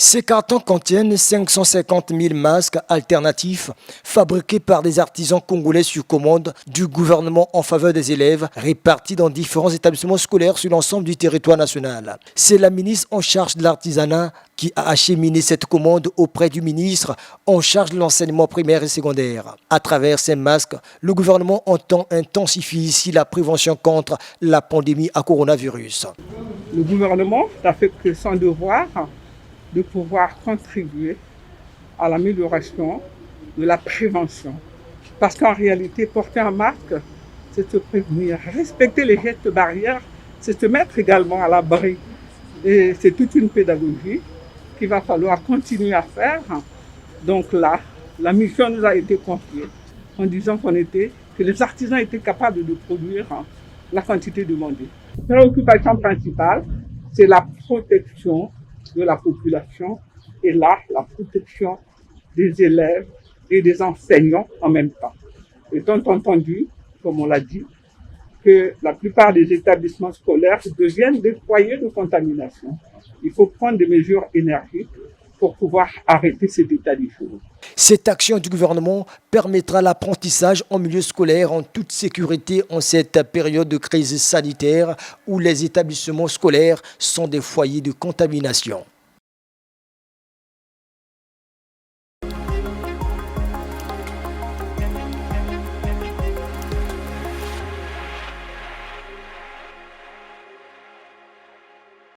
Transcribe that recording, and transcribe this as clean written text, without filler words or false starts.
Ces cartons contiennent 550 000 masques alternatifs fabriqués par des artisans congolais sur commande du gouvernement en faveur des élèves répartis dans différents établissements scolaires sur l'ensemble du territoire national. C'est la ministre en charge de l'artisanat qui a acheminé cette commande auprès du ministre en charge de l'enseignement primaire et secondaire. À travers ces masques, le gouvernement entend intensifier ici la prévention contre la pandémie à coronavirus. Le gouvernement n'a fait que son devoir de pouvoir contribuer à l'amélioration de la prévention. Parce qu'en réalité, porter un masque, c'est se prévenir. Respecter les gestes barrières, c'est se mettre également à l'abri. Et c'est toute une pédagogie qu'il va falloir continuer à faire. Donc là, la mission nous a été confiée en disant que les artisans étaient capables de produire la quantité demandée. La préoccupation principale, c'est la protection de la population et là, la protection des élèves et des enseignants en même temps. Étant entendu, comme on l'a dit, que la plupart des établissements scolaires deviennent des foyers de contamination. Il faut prendre des mesures énergiques pour pouvoir arrêter cet état des choses. Cette action du gouvernement permettra l'apprentissage en milieu scolaire en toute sécurité en cette période de crise sanitaire où les établissements scolaires sont des foyers de contamination.